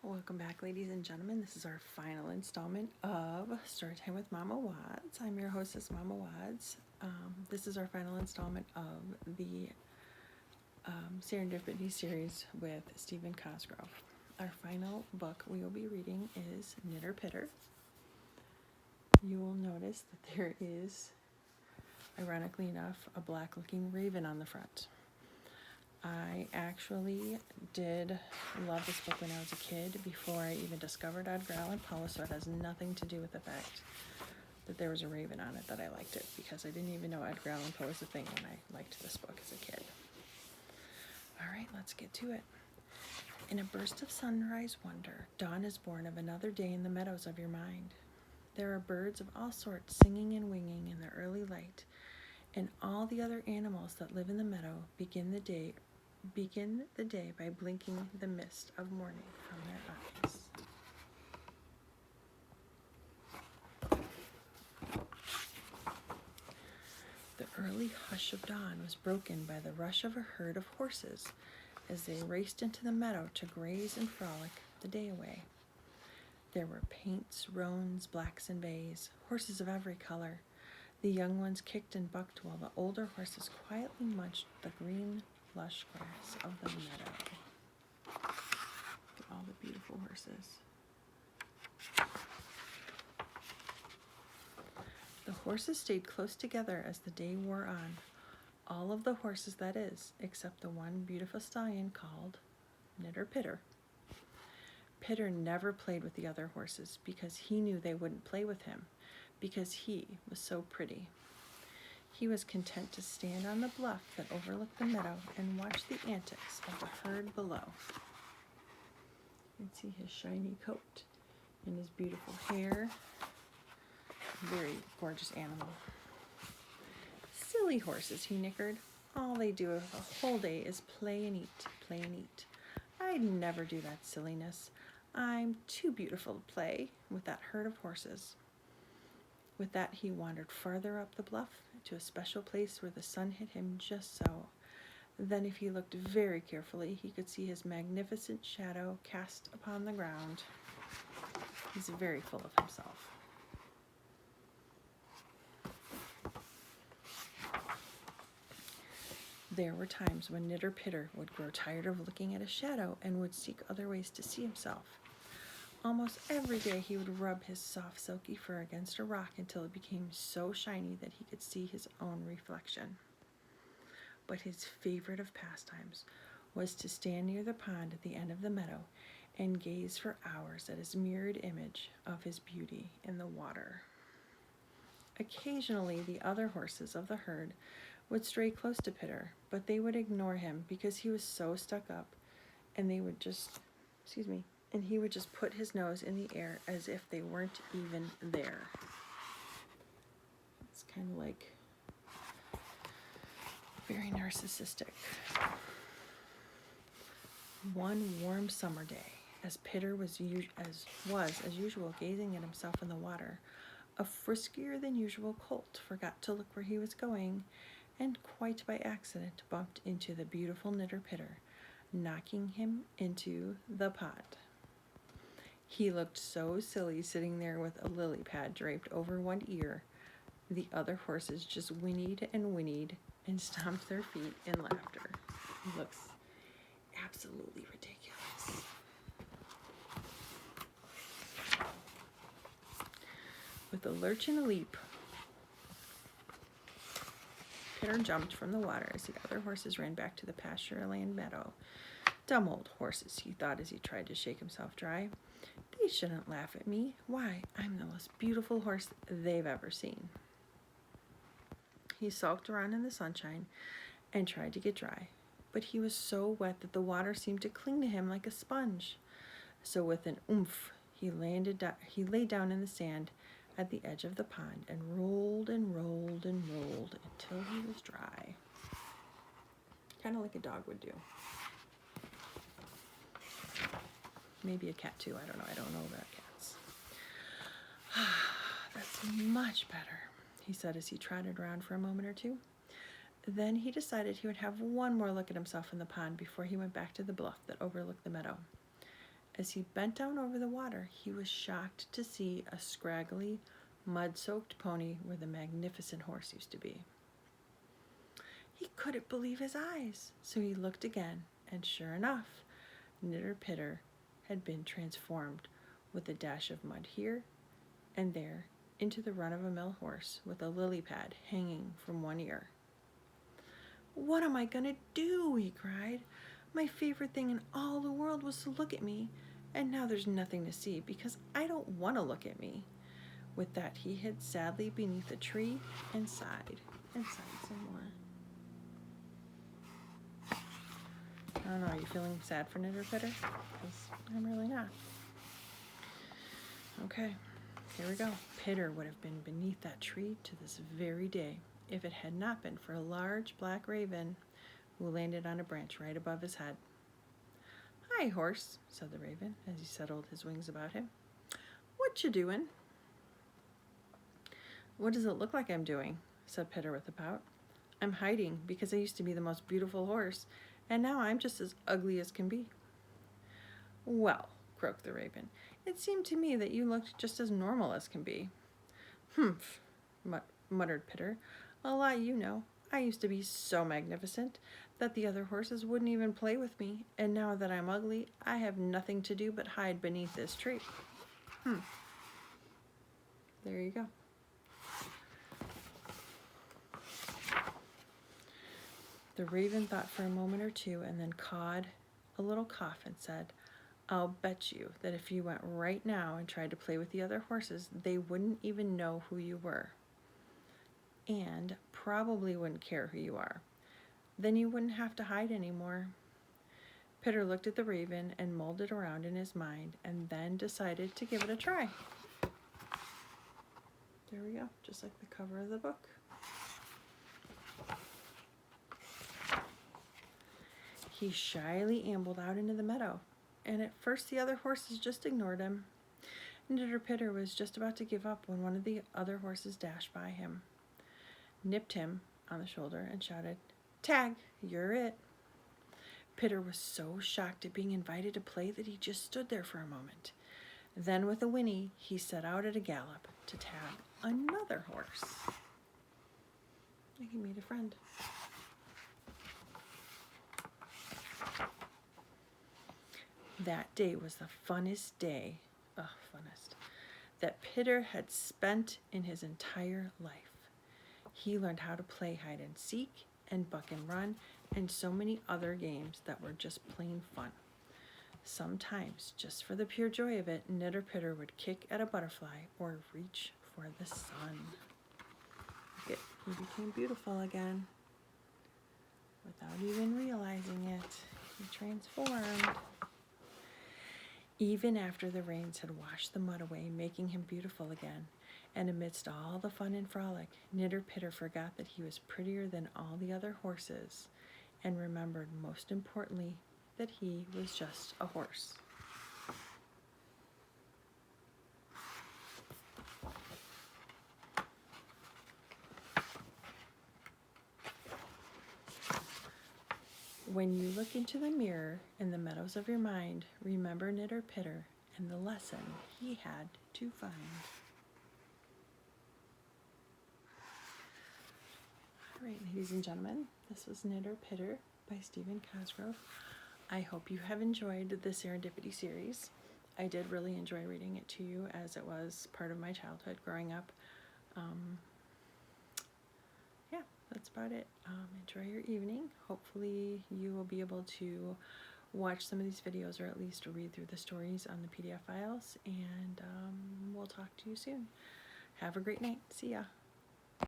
Welcome back, ladies and gentlemen. This is our final installment of Storytime with Mama Wads. I'm your hostess, Mama Wads. This is our final installment of the Serendipity series with Stephen Cosgrove. Our final book we will be reading is Nitter Pitter. You will notice that there is, ironically enough, a black-looking raven on the front. I actually did love this book when I was a kid, before I even discovered Edgar Allan Poe, so it has nothing to do with the fact that there was a raven on it that I liked it, because I didn't even know Edgar Allan Poe was a thing when I liked this book as a kid. Alright, let's get to it. In a burst of sunrise wonder, dawn is born of another day in the meadows of your mind. There are birds of all sorts singing and winging in the early light, and all the other animals that live in the meadow begin the day by blinking the mist of morning from their eyes. The early hush of dawn was broken by the rush of a herd of horses as they raced into the meadow to graze and frolic the day away. There were paints, roans, blacks, and bays, horses of every color. The young ones kicked and bucked while the older horses quietly munched the green, lush grass of the meadow. Look at all the beautiful horses. The horses stayed close together as the day wore on. All of the horses, that is, except the one beautiful stallion called Nitter Pitter. Pitter never played with the other horses because he knew they wouldn't play with him, because he was so pretty. He was content to stand on the bluff that overlooked the meadow and watch the antics of the herd below. You can see his shiny coat and his beautiful hair. Very gorgeous animal. Silly horses, he nickered. All they do the whole day is play and eat, play and eat. I'd never do that silliness. I'm too beautiful to play with that herd of horses. With that, he wandered farther up the bluff to a special place where the sun hit him just so. Then, if he looked very carefully, he could see his magnificent shadow cast upon the ground. He's very full of himself. There were times when Nitter Pitter would grow tired of looking at a shadow and would seek other ways to see himself. Almost every day he would rub his soft, silky fur against a rock until it became so shiny that he could see his own reflection. But his favorite of pastimes was to stand near the pond at the end of the meadow and gaze for hours at his mirrored image of his beauty in the water. Occasionally, the other horses of the herd would stray close to Pitter, but they would ignore him because he was so stuck up, and he would just put his nose in the air as if they weren't even there. It's kind of like very narcissistic. One warm summer day, as Pitter was as usual gazing at himself in the water, a friskier than usual colt forgot to look where he was going, and quite by accident bumped into the beautiful Nitter Pitter, knocking him into the pond. He looked so silly sitting there with a lily pad draped over one ear. The other horses just whinnied and stomped their feet in laughter. He looks absolutely ridiculous. With a lurch and a leap, Pitter jumped from the water as the other horses ran back to the pasture-land meadow. Dumb old horses, he thought as he tried to shake himself dry. They shouldn't laugh at me. Why, I'm the most beautiful horse they've ever seen. He sulked around in the sunshine and tried to get dry, but he was so wet that the water seemed to cling to him like a sponge. So with an oomph, he lay down in the sand at the edge of the pond and rolled and rolled and rolled until he was dry. Kind of like a dog would do. Maybe a cat too, I don't know. I don't know about cats. That's much better, he said as he trotted around for a moment or two. Then he decided he would have one more look at himself in the pond before he went back to the bluff that overlooked the meadow. As he bent down over the water, he was shocked to see a scraggly, mud-soaked pony where the magnificent horse used to be. He couldn't believe his eyes, so he looked again, and sure enough, Nitter Pitter had been transformed with a dash of mud here and there into the run-of-a-mill horse with a lily pad hanging from one ear. "What am I going to do?" he cried. "My favorite thing in all the world was to look at me, and now there's nothing to see because I don't want to look at me." With that, he hid sadly beneath a tree and sighed some more. I don't know, are you feeling sad for Nitter Pitter? Because I'm really not. Okay, here we go. Pitter would have been beneath that tree to this very day if it had not been for a large black raven who landed on a branch right above his head. "Hi, horse," said the raven as he settled his wings about him. "What you doing?" "What does it look like I'm doing?" said Pitter with a pout. "I'm hiding because I used to be the most beautiful horse, and now I'm just as ugly as can be." "Well," croaked the raven, "it seemed to me that you looked just as normal as can be." "Humph," muttered Pitter. "A lie you know. I used to be so magnificent that the other horses wouldn't even play with me, and now that I'm ugly, I have nothing to do but hide beneath this tree." There you go. The raven thought for a moment or two and then cawed a little cough and said, "I'll bet you that if you went right now and tried to play with the other horses, they wouldn't even know who you were, and probably wouldn't care who you are. Then you wouldn't have to hide anymore." Pitter looked at the raven and mulled it around in his mind and then decided to give it a try. There we go, just like the cover of the book. He shyly ambled out into the meadow, and at first the other horses just ignored him. Nitter Pitter was just about to give up when one of the other horses dashed by him, nipped him on the shoulder, and shouted, "Tag, you're it." Pitter was so shocked at being invited to play that he just stood there for a moment. Then with a whinny, he set out at a gallop to tag another horse. And he made a friend. That day was the funnest that Pitter had spent in his entire life. He learned how to play hide and seek and buck and run and so many other games that were just plain fun. Sometimes, just for the pure joy of it, Nitter Pitter would kick at a butterfly or reach for the sun. He became beautiful again. Without even realizing it, he transformed. Even after the rains had washed the mud away, making him beautiful again, and amidst all the fun and frolic, Nitter Pitter forgot that he was prettier than all the other horses, and remembered most importantly that he was just a horse. When you look into the mirror in the meadows of your mind, remember Nitter Pitter and the lesson he had to find. All right, ladies and gentlemen, this was Nitter Pitter by Stephen Cosgrove. I hope you have enjoyed the Serendipity series. I did really enjoy reading it to you as it was part of my childhood growing up. Yeah, that's about it. Enjoy your evening. Hopefully you will be able to watch some of these videos or at least read through the stories on the PDF files, and we'll talk to you soon. Have a great night. See ya.